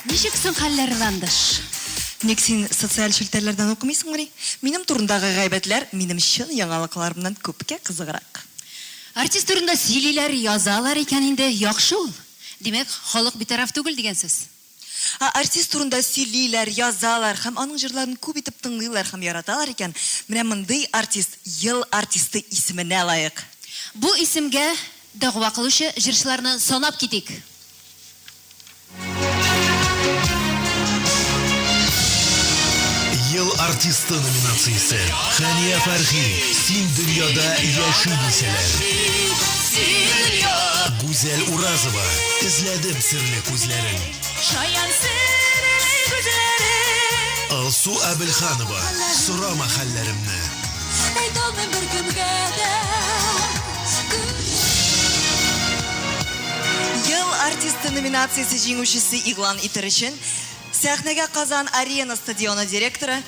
Ничексің хәлләр Ландыш? Ник син социаль шелтәрләрдән укымыйсыңмы? Минем турындагы гайбәтләр минем чын яңалыкларымнан күпкә кызыграк. Артист турында сөйлиләр, язалар икән инде, яхшы ул. Димәк, халык битараф түгел дигән сүз. Артист турында сөйлиләр, язалар һәм аның җырларын күп итеп тыңлыйлар һәм яраталар икән, менә мондый артист ел артисты исеменә лаек. Бу исемгә дәгъва кылучы җырчыларны санап китик. Yıl artisti nominasyası Haniye Farhi, Sin Dünyada Yaşlı Liseler. Güzel Urazova, izledim sırlı kuzlerin. Şayan sırlı gözlerin. Alsu Abilhanova, sorama hallerimni. Aytolmay bir kunga Yıl artisti nominatsiyasi җиңүчесе игълан итер өчен сәхнәгә Казан Арена стадионы директоры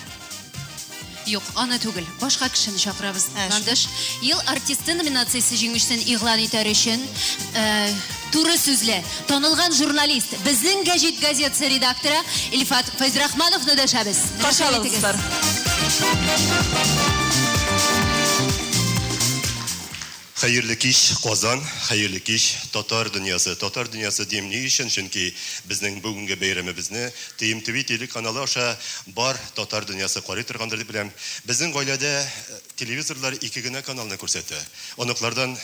Юк, аны түгел, башка кешене чакырабыз. Ландыш, ел артисты номинациясе җиңүчесен игълан итәр өчен туры сүзле, танылган журналист, безнең гәҗит газетасы редакторы Илфат Файзрахмановны дәшәбез. Каршы алыгызлар. Hayırlı kiş Kazan, hayırlı kiş Tatar dünyası. Tatar dünyası diyeyim ne için? Çünkü bizning bugünkü bayramimizni TMTV TV kanalı aşağı bar Tatar dünyası qarı turgandır bilem. Bizning ailede televizorlar iki güne kanalını ko'rsatdi. Onlardan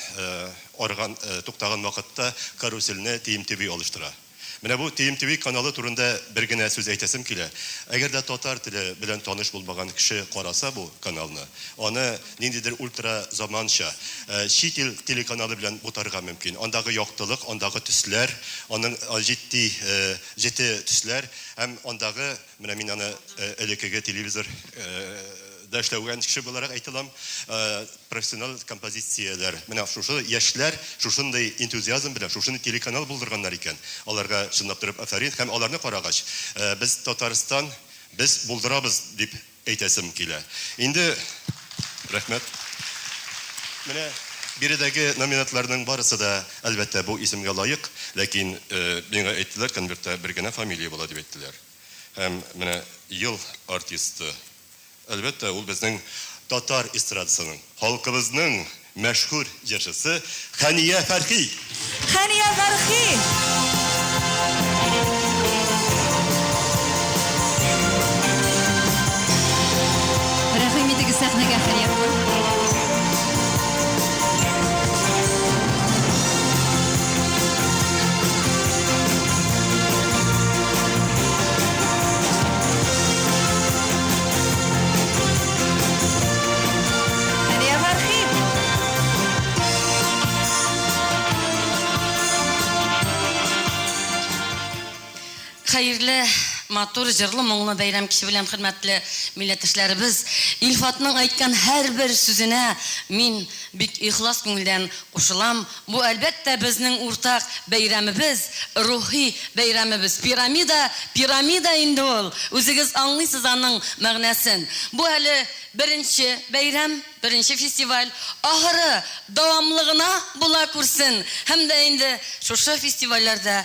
argan to'xtagan vaqtda karuselni TMTV oluştura. Менә бу TMTV kanalı turunda bir gene söz әйтәсем килә. Әгәр дә татар теле белән таныш булмаган кеше караса бу каналны, аны ниндидер ультра заманча чит ил телеканалы белән бутарга мөмкин. Андагы яктылык, андагы төсләр, аның җитте төсләр һәм андагы менә мин аны элекеге телевизор да эшләгән кеше буларак әйтәләм, профессиональ композицияләр. Менә шушы яшьләр шушындай энтузиазм белән шушыны телеканал булдырганнар икән. Аларга чынлап торып афәрин һәм аларны карагач, без Татарстан без булдырабыз дип әйтәсем килә. Инде рәхмәт. Менә биредәге номинатларның барысы да әлбәттә бу исемгә лаек, ләкин миңа әйттеләр, конвертта бер генә фамилия була дип әйттеләр. Һәм менә ел артисты Әлбәттә, ул безнең татар эстрадасының, халкыбызның мәшһүр җырчысы Хания Фархи. Хания Фархи. Рәхим итегез сәхнәгә, Хания. Hayırlı, матур, җырлы, моңлы бәйрәм киче белән хөрмәтле милләттәшләребез, Илфатның әйткән һәр бер сүзенә мин бик ихлас күңелдән кушылам. Бу әлбәттә безнең уртак бәйрәмебез, рухи бәйрәмебез. Пирамида инде ул. Үзегез аңлыйсыз аның мәгънәсен. Бу әле беренче бәйрәм, беренче фестиваль. Ахыры дәвамлыгына була күрсен. Һәм дә инде шушы фестивальләрдә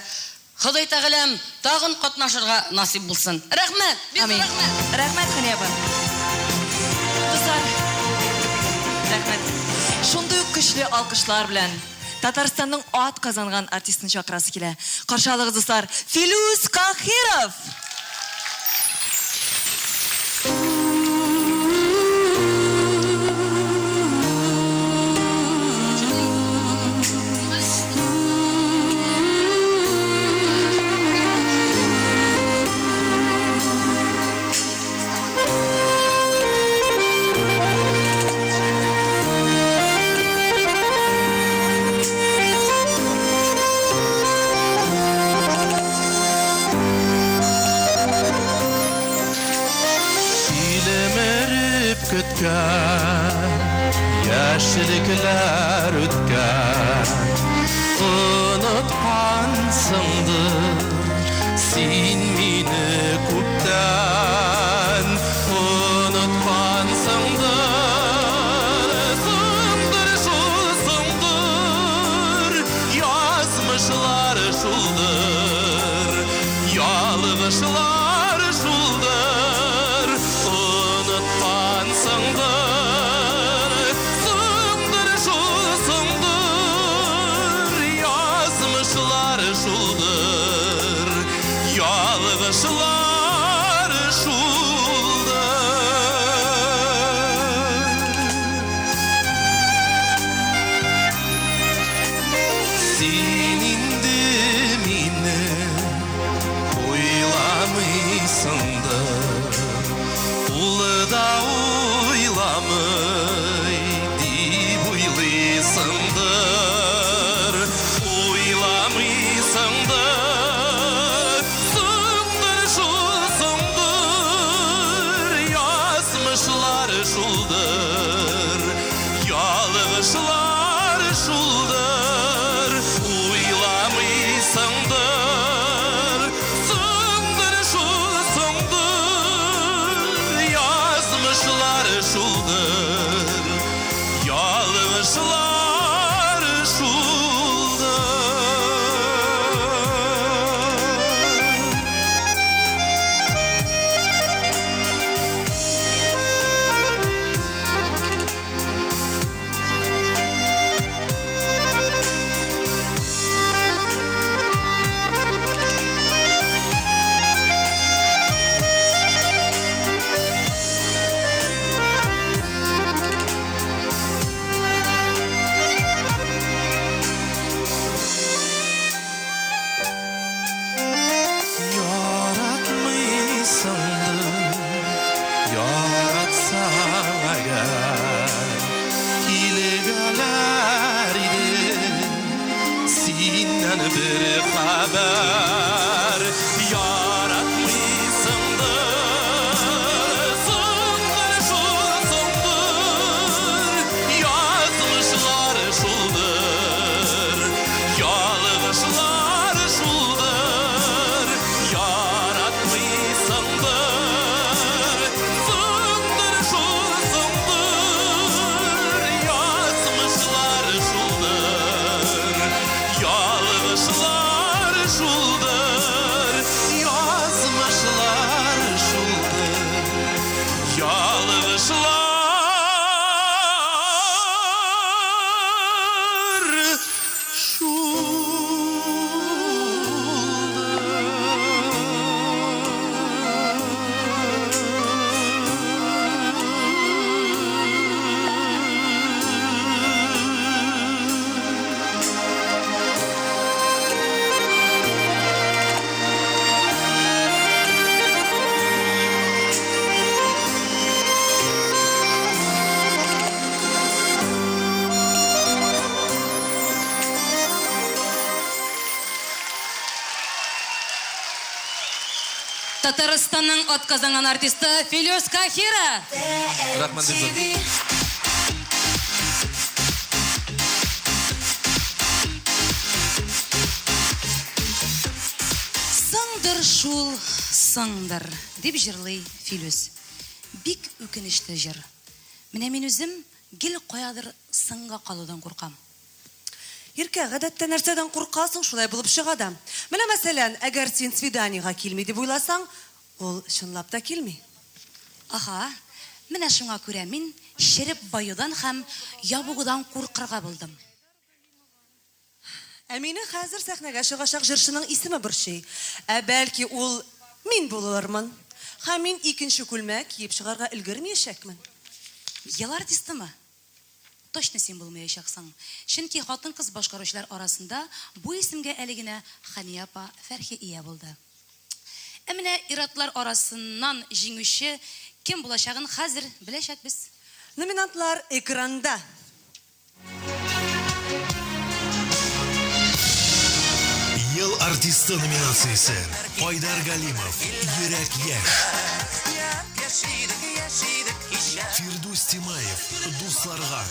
Ходай тәгаләм тагын катнашырга насип булсын. Рәхмәт. Амин. Рәхмәт, Хания апа. Дуслар, рәхмәт. Шундый ук көчле алкышлар белән Татарстанның ат казанган артистын чакырасы килә. Каршы алыгыз, дуслар. Филүс Кахиров. Yaşlıklar ötken unutkansındır sen meni kuptan unutkansındır şuldur yazmışlar şuldur Yalgışlar şuldur Unutpansındır Sındır şul sındır Yazmışlar şuldur Yalgışlar şuldur Senindi meni oylamıysındır Ulu da oylamay dip oylaysındır Oylamıysındır Sındır şul sındır Yazmışlar şuldur Yalgışlar şuldur Oylamıysındır Sındır şul sındır Yazmışlar şuldur Yalgışlar şuldur Yaratmışsındır Yaratsan agar İlegalar idi Senden bir haber Yaratmışsındır Sındır şul sındır Yazmışlar şuldur Yalgışlar şuldur Yaratmışsındır Sındır şul sındır Yazmışlar şuldur Yalgışlar şuldur Yazmışlar şuldur Yalgışlar Татарстанның атказанган артисты Филюс Кахира. Рахмат Динзон. Сыңдыр шул, сыңдыр, дип җырлый Филюс. Бик үкенечле җыр. Менә мин үзем гел каядыр сыңга калудан куркам. Иркә, гадәттә нәрсәдән куркасың, шулай булып чыга да. Менә мәсәлән, әгәр син свиданиягә килми дип уйласаң, ул чынлап та килми. Аха, менә шуңа күрә мин шереп баюдан һәм ябугыдан куркырга булдым. Ә мине хәзер сәхнәгә чыгачак җырчының исеме борчый. Ә бәлки ул мин булырмын. Һәм мин икенче күлмәк киеп чыгарга өлгермәячәкмен. Ел артистымы? Точно син булмаячаксың. Чөнки хатын-кыз башкаручылар арасында бу исемгә әле генә Хания апа Фәрхи ия булды. Ә менә иратлар арасыннан җиңүче кем булачагын хәзер беләчәкбез. Номинантлар экранда. Yıl artisti nominasyası Haydar Galimov Yürek Yaş Firdus Timayev Duslarga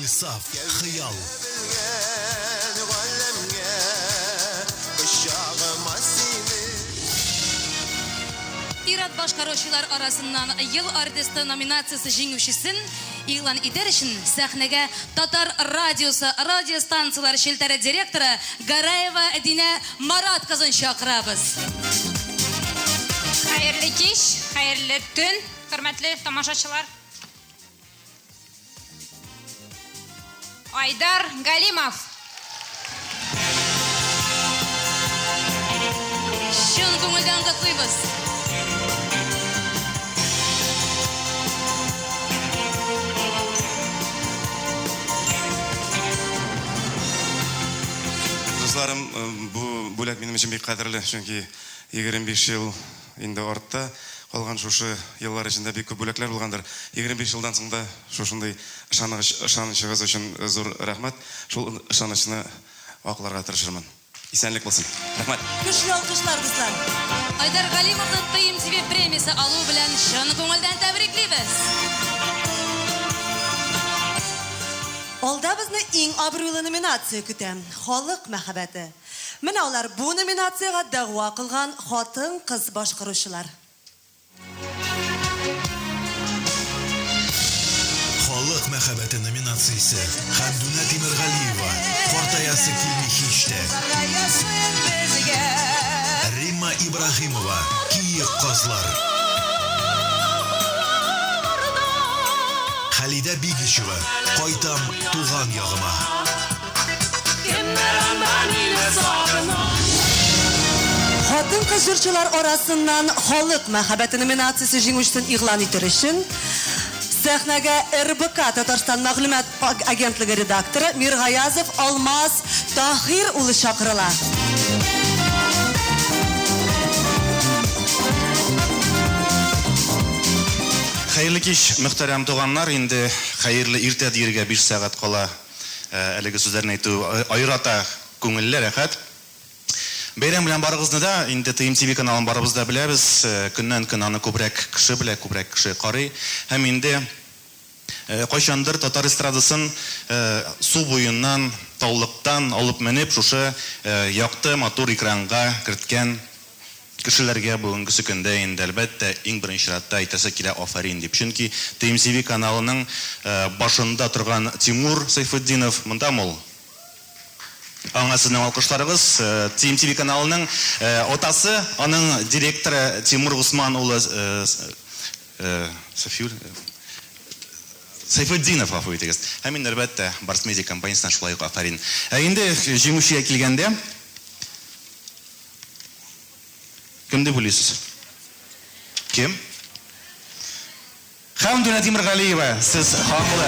İlsaf Hıyal Ират башкаручылар арасыннан ел артисты номинациясы җиңүчесен игълан итер өчен сәхнәгә Татар радиосы, радиостанциялар шелтәре директоры Гараева Динә Марат кызын чакырабыз. Хәерле кич, хәерле төн, хөрмәтле тамашачылар. Айдар Галимов. Шын күңелдән котлыйбыз. Дусларым, бу бүләк минем өчен бик кадерле, чөнки 25 ел инде артта калган шушы еллар эчендә бик күп бүләкләр булгандыр. 25 елдан соң да шушындай ышанычыгыз өчен зур рәхмәт. Шул ышанычны акларга тырышырмын. Исәнлек булсын. Рәхмәт. Көчле алкышлар, дуслар. Айдар Галимовны ТМТВ премиясе алу белән шын күңелдән тәбриклибез. Алда безне иң абруйлы номинация көтә. Халык мәхәббәте. Менә алар бу номинациягә дәгъва кылган хатын-кыз башкаручылар. Халык мәхәббәте номинациясе Хәмдүнә Тимергалиева, Картаясы килми һичтә. Римма Ибрахимова, Киек кызлар. Халида Бигичева, Кайтам туган ягыма. Хатын-кыз җырчылар арасыннан халык мәхәббәте номинациясе җиңүчесен игълан итер өчен сәхнәгә РБК Татарстан мәгълүмат агентлыгы редакторы Миргаязов Алмаз Таһир улы чакырыла. Хәерле кич, мөхтәрәм туганнар, инде хәерле иртә диергә 5 сәгать кала. Әлеге сүзләрне әйтү айрата күңелле рәхәт. Бәйрәм белән барыгызны да инде ТМТВ каналын барыбыз да беләбез. Көннән-көн аны күбрәк кеше белә, күбрәк кеше карый. Һәм инде кайчандыр татар эстрадасын су буеннан, таулыктан алып менеп шушы якты матур экранга керткән кешеләргә бүгенге көндә инде әлбәттә иң беренче чиратта әйтәсе килә афарин дип. Чөнки ТМТВ каналының башында торган Тимур Сайфетдинов монда мул. Аңа сезнең алкышларыгыз. ТМТВ каналының отасы, аның директоры Тимур Гусман улы Сайфетдинов афу итегез. Һәм инде әлбәттә Барс Медиа компаниясеннән шулай ук афарин. Инде җиңүчегә килгәндә кем дип уйлыйсыз? Кем? Хәмдүнә Тимергалиева, сез хакылы.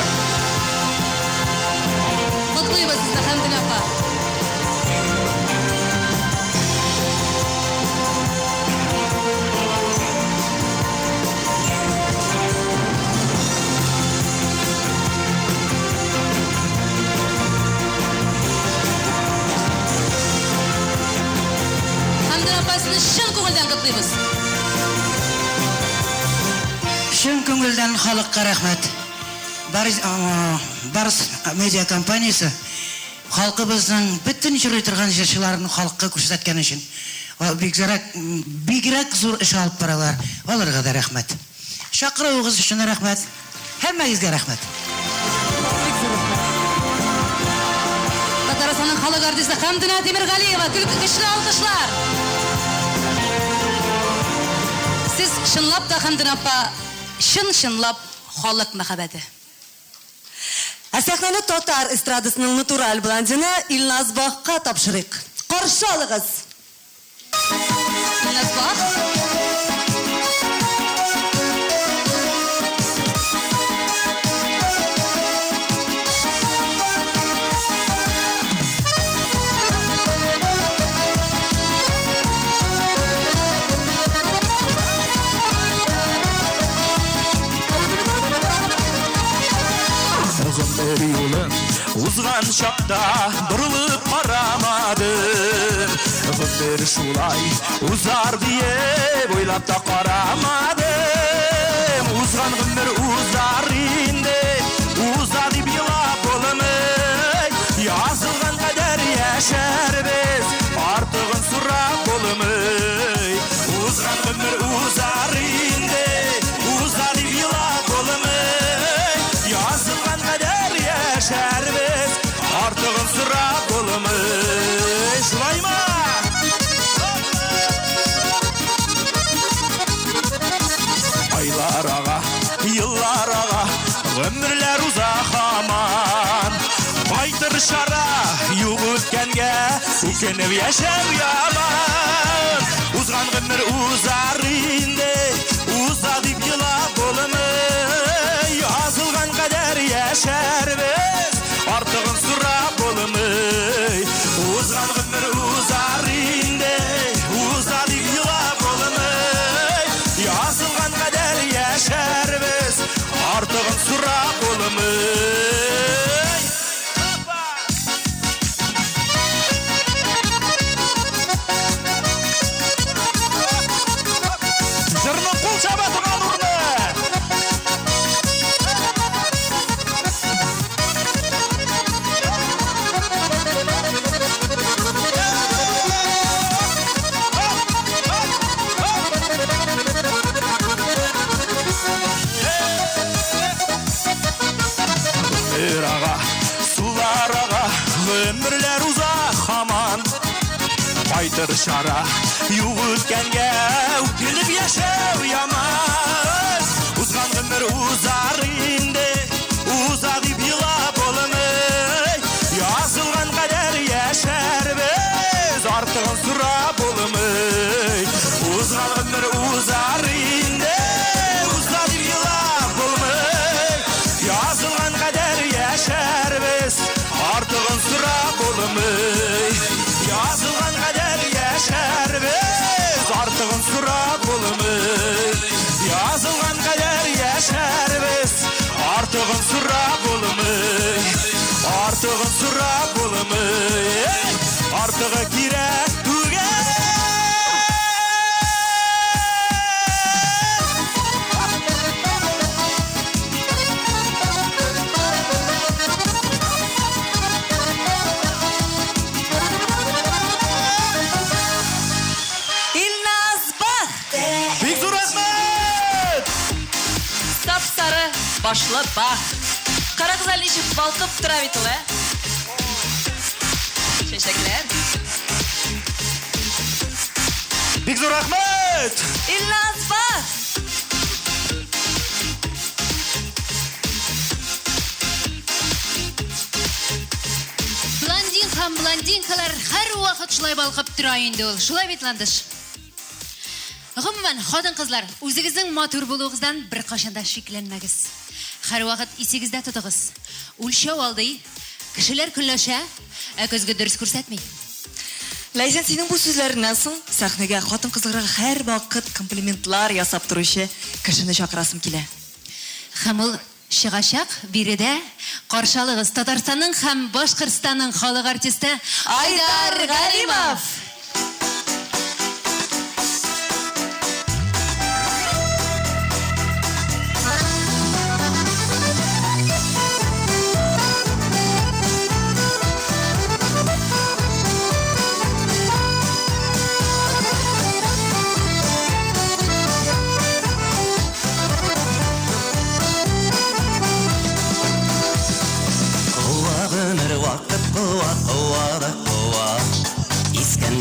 Котлыйбыз сезне Хәмдүнә апа. Хәмдүнә апа, сезне шын күңелдән котлыйбыз. Шын күңелдән халыкка рәхмәт. Барс Медиа компаниясе халкыбызның бөтен җырлый торган җырчыларын халыкка күрсәткән өчен бигрәк зур эш алып баралар. Аларга да рәхмәт. Чакыруыгыз өчен рәхмәт. Һәммәгезгә рәхмәт. Татарстанның халык артисты Хәмдүнә Тимергалиева, көчле алкышлар. Сез шынлап та Хәмдүнә апа, шынлап халык мәхәббәте. Сәхнәне татар эстрадасының натураль блондины Илназ Бахка тапшырык. Каршы алыгыз. Илназ Бах. Узган шақта бұрылып қарамадым, ғұмыр шулай узар диеп ойлап та қарамадым. Узган ғұмыр узар инде, уза дип елап болымый, язылған қадар яшәрбез, артығын сұрап болымый. Узган ғұмыр узар инде, уза дип елап болымый, шара юк үткәнгә үкенеп яшәү яман узган гомер узар инде уза дип елап булмый язылган кадәр яшәрбез артыгын сорап булмый узган гомер узар инде уза дип елап булмый язылган кадәр яшәрбез артыгын сорап булмый Ömürler uzak aman Baytır şara Yuq ötkəngə Gülüb yaşav yaman Uzgan ömür uzar indi Uza dib yılab olmay Yazılgan kadar yaşar biz Artığın surab olmay Uzgan ömür uzar indi Uza dib yılab olmay Yazılgan kadar yaşar biz Artığın sırap olmay Yazılgan kadar yaşar biz Artığın sırap olmay Yazılgan kadar yaşar biz Artığın sırap olmay Artığın sırap olmay Artığı kirek tügen Башлы бақ. Қара қыз әлі ішіп балқып тұра бетілі. Шешеклер. Бекзор Ахмет! Илназ бақ. Блондин һәм блондинкалар һәр вакыт шулай балкып тора инде ул. Шулай бит Ландыш. Гомумән, хатын-кызлар, үзегезнең матур булуыгыздан бер кашанда шикләнмәгез. Һәр вакыт исегездә тотыгыз. Үлчәү алды, кешеләр көнләшә, ә көзгә дөрес күрсәтми. Ләйсән, синең бу сүзләреннән соң сәхнәгә хатын-кызларга һәр вакыт комплиментлар ясап торучы кешене чакырасым килә. Һәм ул чыгачак биредә каршылыгыз Татарстанның һәм Башкортстанның халык артисты Айдар Галимов.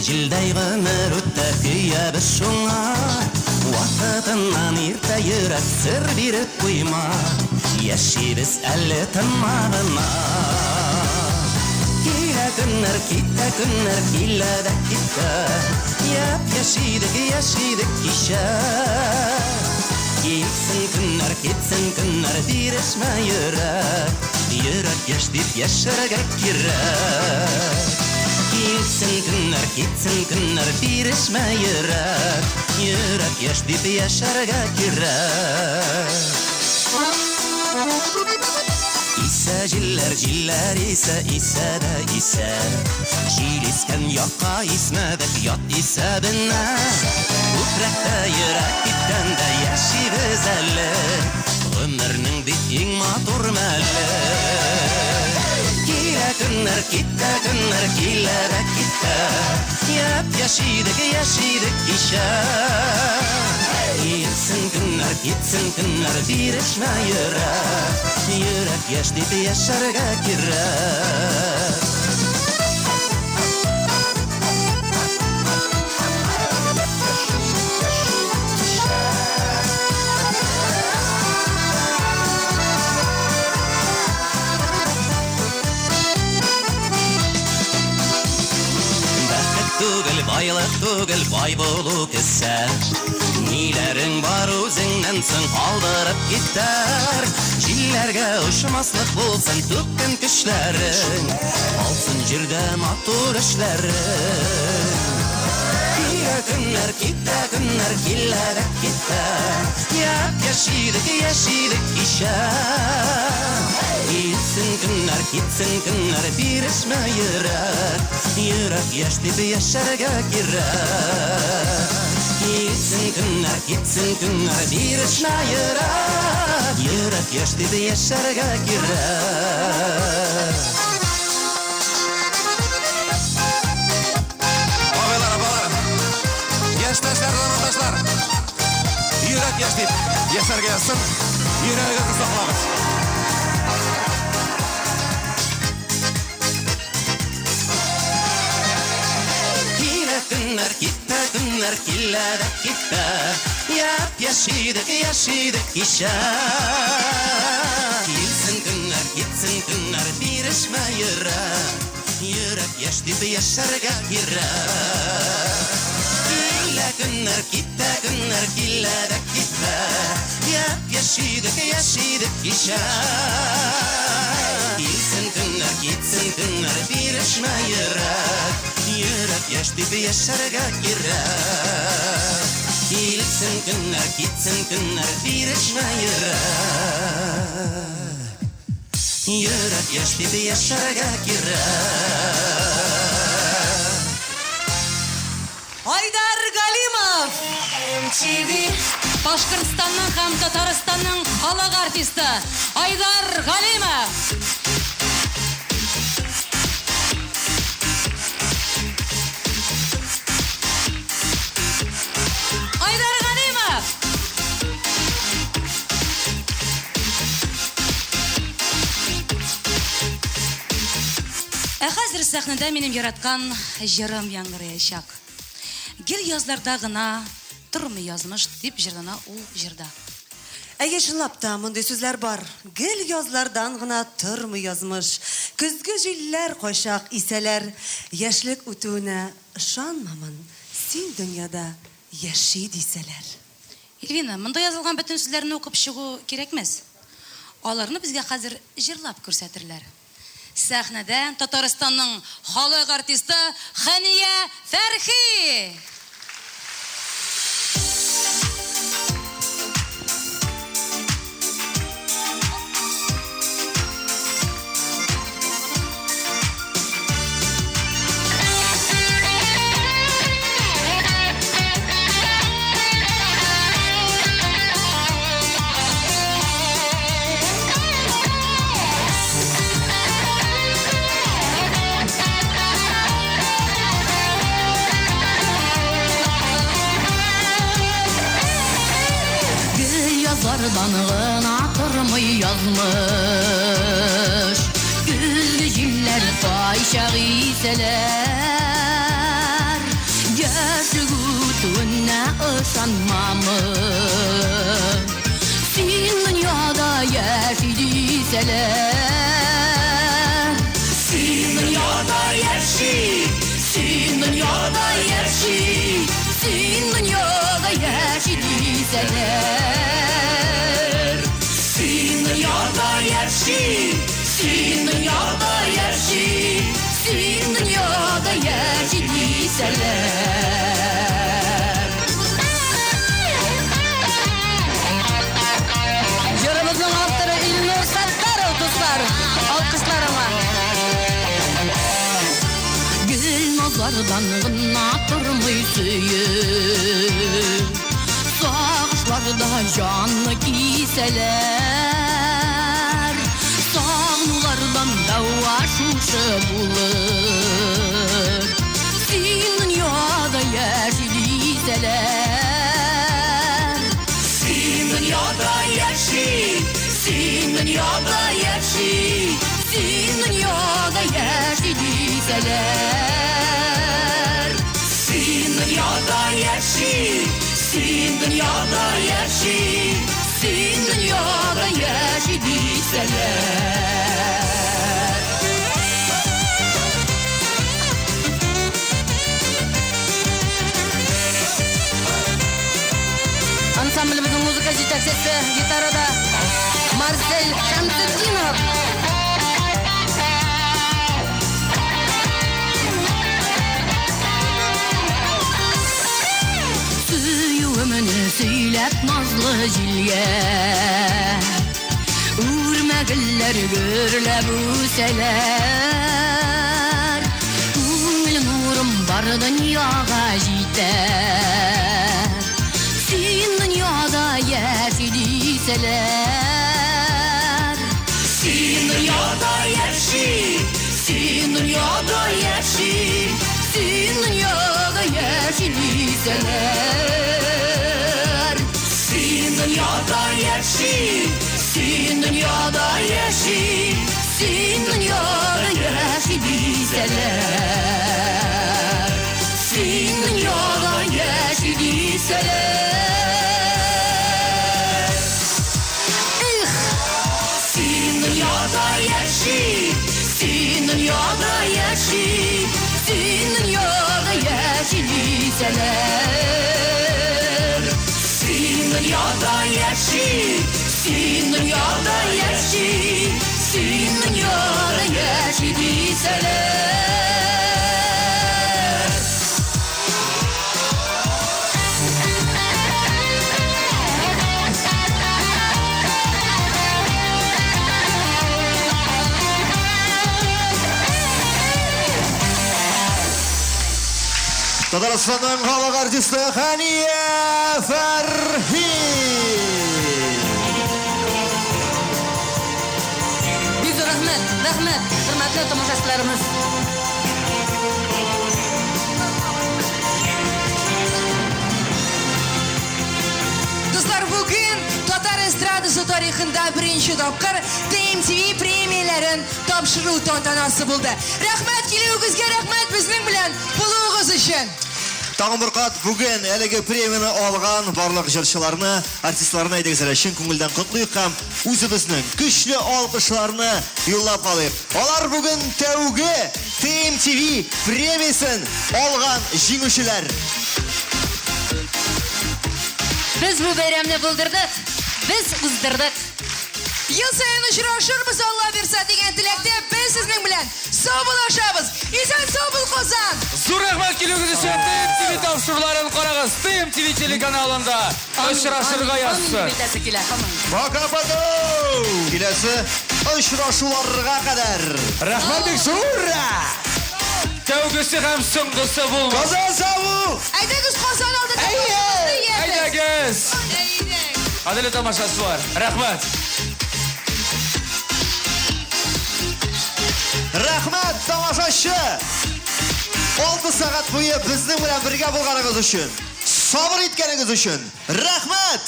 Жилдай гомер үтте көябез шуңа Вакытыннан иртә йөрәк сер биреп куйма Яшибез әле тынмагына Килә көннәр, китә көннәр, килә дә китә Яшидек кичә Китсен көннәр, бирешмә йөрәк Йөрәк яш дип яшәргә кирәк Китсен көннәр, бирешмә йөрәк Йөрәк яш дип яшәргә кирәк Исә җилләр исә дә исә Җил искән якка исмәдек ят исәбенә Күкрәктә йөрәк киткәндә яшибез әле Гомернең бит иң матур мәле Көннәр, китә көннәр, килә дә китә Яшидек кичә Китсен көннәр, бирешмә йөрәк Йөрәк яш дип яшәргә кирәк байлық түгел бай болу кісі. Нилерің бар өзіңнен соң алдырып кеттер. Жиллерге ұшмаслық болсын төккен күшлерің, алсын жерде матур ішлерің. Күнler, келлерек кетті. Яшидік кеше. Кетсін күнler, бірішмә йөрәк. Йөрәк яш дип яшәргә кирәк. Кетсін күнler, бірішмә йөрәк. Йөрәк яш дип яшәргә кирәк. Яшьтәшләр, замандашлар, йөрәк яшь дип яшәргә язсын, йөрәгегезне саклагыз. Күнler, килләдәк китте. Яшидік кеше. Кетсін күнler, бірішмә йөрәк. Йөрәк яшь дип яшәргә кирәк. Күнler, килләдәк китте. Яшидік кеше. Кетсін күнler, бірішмә йөрәк. Йөрәк яшь дип яшәргә кирәк. Кетсін күнler, бірішмә йөрәк. Йөрәк яшь дип яшәргә кирәк. Айдар Галимов! Башкортстанның һәм Татарстанның халық артисты Айдар Галимов! Айдар Галимов! Хәзер сәхнәдә минем яраткан җырым яңгыраячак. Гел язларда гына тормый язмыш дип җырлана ул җырда. Чынлап та мондый сүзләр бар. Гел язлардан гына тормый язмыш. Көзге җилләр кайчак исәләр. Яшьлек үтүенә ышанмамын. Син дөньяда яши дисәләр. Эльвина, монда язылган бөтен сүзләрне укып чыгу кирәкмәс. Аларны безгә хәзер җырлап күрсәтерләр. Сәхнәдә Татарстанның халык артисты Хәния Фәрхи. Danğına tırmay yazmış. Güllü jiller kayşak iseler. Yaşlık ütüne ışanmamış. Sin dünyada yaşaydiseler. Sin dünyada yaşay. Sin dünyada yaşay. Sin dünyada yaşaydiseler. Sin dünyada yaşay. Sin dünyada yaşay. Sin dünyada yaşaydiseler. Jırımızın avtları İlnur Sattarov dostlar. Alkışlarıma. Gül nazlardan gına durmay söyür. Sağışlarda canlı giyseler. Sağnulardan dava şuşu bulur. Sin dünyada yaşaydiseler. Sin dünyada yaşay. Sin dünyada yaşay. Sin dünyada yaşaydiseler. Sin dünyada yaşay. Sin dünyada yaşay. Sin dünyada yaşaydiseler. әсәсе гитарада Марсель Шамсетдинов. Сөюіміні сөйләп назлы жилге Үрмәгілер гүрләп үсәләр Күңіл нурым бар дөньяға җитәр Син дөньяда яши дисәләр Син дөньяда яши Син дөньяда яши Син дөньяда яши дисәләр Син дөньяда яши Син дөньяда яши Син дөньяда яши дисәләр Син дөньяда яши дисәләр Их! Син дөньяда яши Син дөньяда яши Син дөньяда яши дисәләр Син дөньяда яши Син дөньяда яши Син дөньяда яши дисәләр Татарстанның халық артисті Хания Фәрхи. Бик рәхмәт, хөрмәтле тамашачыларыбыз. Достар, бүгін Татар эстрадасы тарихында бірінші тапқыр TMTV премияларын тапшыру тантанасы болды. Рәхмәт келуіңізге, рәхмәт біздің білән болуыңыз үшін. Тағын бір қат бүгін әлігі премияны алған барлық жыршыларны, артистларына әйдегізері шын көңілден құтлıyıq һәм өзіміздің күшлі алқышларны юллап алайық. Олар бүгін тәуге TMTV премиясын алған жеңушілер. Biz bu bayramni buldirdik. Biz uzdırdık. Yıl sayın uçurashırmız Allah versa degan tilakda biz sizning bilan sog' bo'lashamiz. Esan sog' bo'l Qozon. Zo'r rahmat keluvіңіз үшін TMTV topshiriqlarini qarag'iz. TMTV telekanalında uchrashirga yazsin. Baka-baka! Келесі uchrashuvlarga qadar. Rahmat Bekzor! Tavgisi ham so'nggisi bo'lmas. Qozon sog'u! Aydagiz Qozon oldida. Aydagiz. Qadrli tomoshabinlar, rahmat. Rahmat tomoshachi. 6 saat bo'yi bizning bilan birga bo'lganingiz uchun, sabr etganingiz uchun rahmat.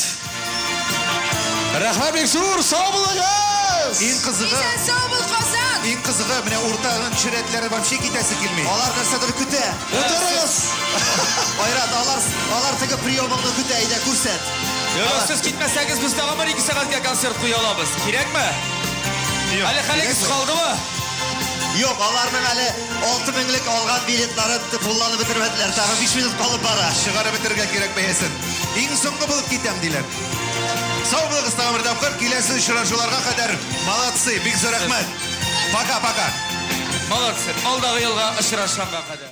Rahmat Bekzor, sog' bo'linglar. Eng qizig'i, Esan sog' bo'l Qozon. eng qizig'i mana o'rtadan tushiretlari вообще ketasi kelmaydi. Olar narsadir kuta. O'tiriz. Oyrat, olar tega priyomingni kuta, ayda ko'rsat. Yo'q, siz ketmasangiz biz tag'in 2 soatga konsert qo'ya olamiz. Kerakmi? Hali xalaqis qoldimi? Yo'q, olarning hali 6 minglik olgan biletlarini pullarni bitirmadilar. Tag'in 5 minut qolib bora. Chiqarib bitirgan kerak bo'lsin. Eng so'nggi bo'lib ketam deylar. Sog' bo'linglar, tag'in topqir, kelasi uchrashuvlarga qadar. Молодцы, bek zo'r rahmat. Paka. Молодцы. Alдағы yılga uchrashganga qadar.